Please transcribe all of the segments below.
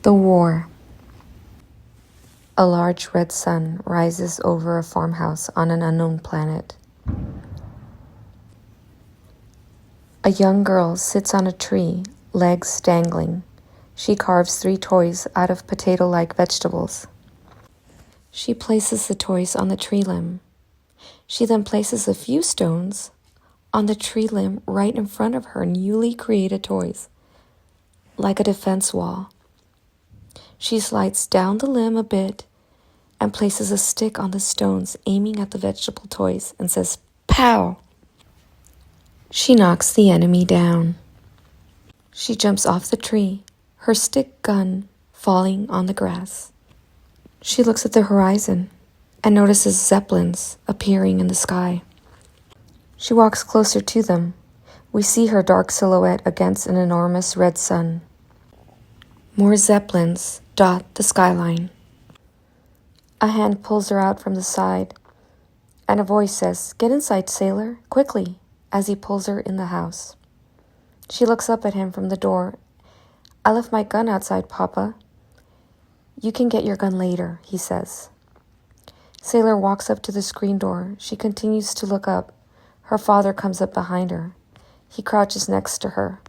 The War. A large red sun rises over a farmhouse on an unknown planet. A young girl sits on a tree, legs dangling. She carves 3 toys out of potato-like vegetables. She places the toys on the tree limb. She then places a few stones on the tree limb right in front of her newly created toys, like a defense wall. She slides down the limb a bit and places a stick on the stones, aiming at the vegetable toys, and says, "Pow!" She knocks the enemy down. She jumps off the tree, her stick gun falling on the grass. She looks at the horizon and notices zeppelins appearing in the sky. She walks closer to them. We see her dark silhouette against an enormous red sun. More zeppelins dot the skyline. A hand pulls her out from the side, and a voice says, "Get inside, sailor, quickly," as he pulls her in the house. She looks up at him from the door. "I left my gun outside, Papa." "You can get your gun later," he says. Sailor walks up to the screen door. She continues to look up. Her father comes up behind her. He crouches next to her.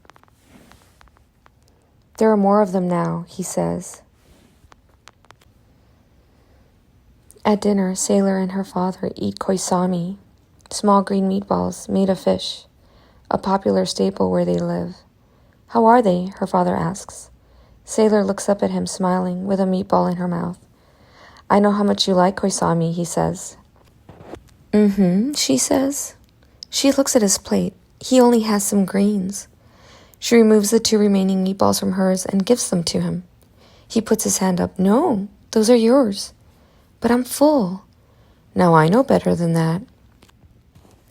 "There are more of them now," he says. At dinner, Sailor and her father eat koisami, small green meatballs made of fish, a popular staple where they live. "How are they?" her father asks. Sailor looks up at him smiling with a meatball in her mouth. "I know how much you like koisami," he says. She says. She looks at his plate. He only has some greens. She removes the 2 remaining meatballs from hers and gives them to him. He puts his hand up. "No, those are yours." "But I'm full." "Now I know better than that."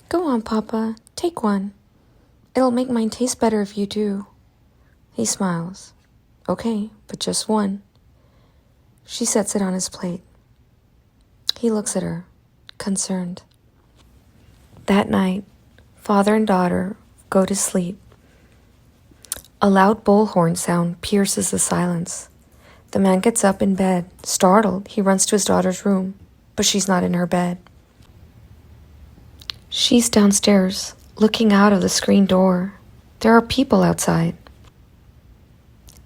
"Go on, Papa. Take one. It'll make mine taste better if you do." He smiles. "Okay, but just one." She sets it on his plate. He looks at her, concerned. That night, father and daughter go to sleep. A loud bullhorn sound pierces the silence. The man gets up in bed. Startled, he runs to his daughter's room, but she's not in her bed. She's downstairs, looking out of the screen door. There are people outside.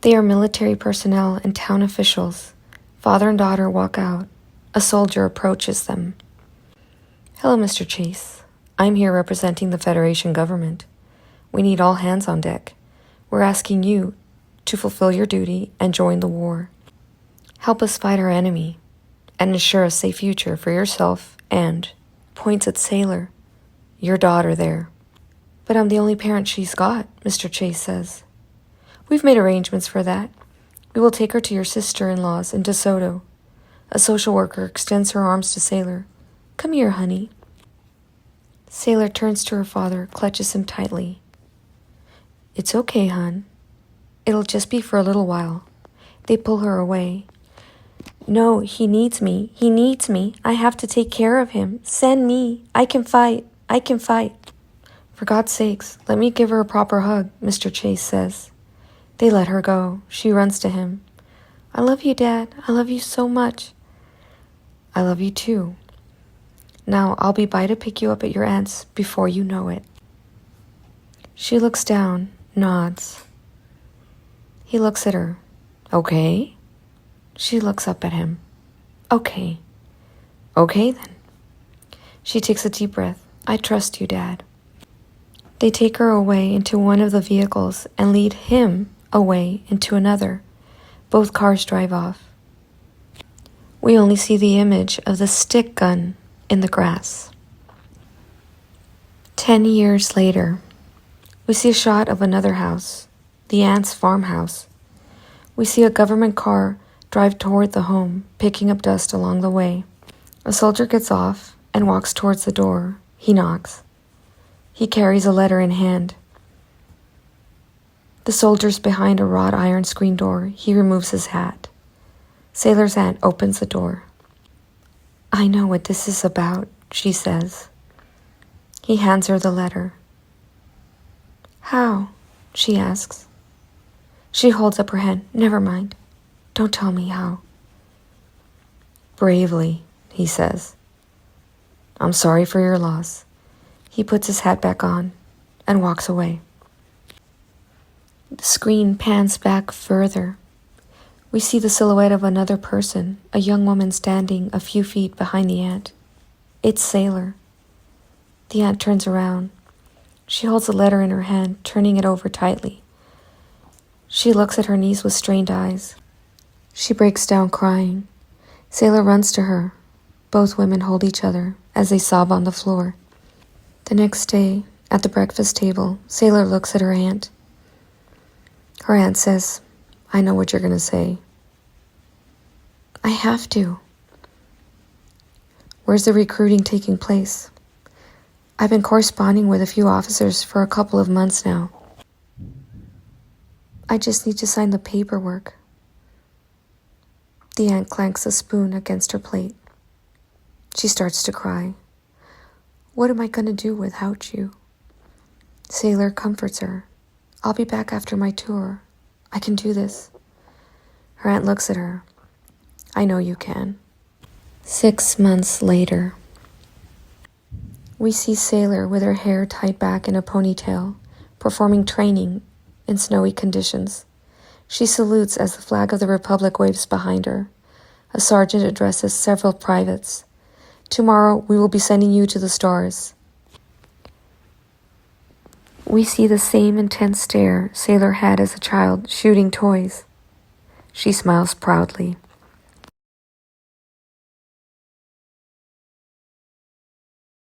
They are military personnel and town officials. Father and daughter walk out. A soldier approaches them. "Hello, Mr. Chase. I'm here representing the Federation government. We need all hands on deck. We're asking you to fulfill your duty and join the war. Help us fight our enemy and ensure a safe future for yourself and," points at Sailor, "your daughter there." "But I'm the only parent she's got," Mr. Chase says. "We've made arrangements for that. We will take her to your sister-in-law's in DeSoto." A social worker extends her arms to Sailor. "Come here, honey." Sailor turns to her father, clutches him tightly. "It's okay, hon. It'll just be for a little while." They pull her away. "No, he needs me. He needs me. I have to take care of him. Send me. I can fight. I can fight." "For God's sakes, let me give her a proper hug," Mr. Chase says. They let her go. She runs to him. "I love you, Dad. I love you so much." "I love you too. Now I'll be by to pick you up at your aunt's before you know it." She looks down, nods. He looks at her. "Okay?" She looks up at him. "Okay." "Okay then." She takes a deep breath. "I trust you, Dad." They take her away into one of the vehicles and lead him away into another. Both cars drive off. We only see the image of the stick gun in the grass. 10 years later, we see a shot of another house, the aunt's farmhouse. We see a government car drive toward the home, picking up dust along the way. A soldier gets off and walks towards the door. He knocks. He carries a letter in hand. The soldier's behind a wrought iron screen door. He removes his hat. Sailor's aunt opens the door. "I know what this is about," she says. He hands her the letter. "How?" she asks. She holds up her hand. "Never mind." Don't tell me how. Bravely, he says. I'm sorry for your loss. He puts his hat back on and walks away. The screen pans back further. We see the silhouette of another person, a young woman standing a few feet behind the ant. It's Sailor. The ant turns around. She holds a letter in her hand, turning it over tightly. She looks at her niece with strained eyes. She breaks down crying. Sailor runs to her. Both women hold each other as they sob on the floor. The next day, at the breakfast table, Sailor looks at her aunt. Her aunt says, I know what you're going to say. I have to. Where's the recruiting taking place? I've been corresponding with a few officers for a couple of months now. I just need to sign the paperwork. The aunt clanks a spoon against her plate. She starts to cry. What am I going to do without you? Sailor comforts her. I'll be back after my tour. I can do this. Her aunt looks at her. I know you can. 6 months later. We see Sailor with her hair tied back in a ponytail, performing training in snowy conditions. She salutes as the flag of the Republic waves behind her. A sergeant addresses several privates. Tomorrow we will be sending you to the stars. We see the same intense stare Sailor had as a child shooting toys. She smiles proudly.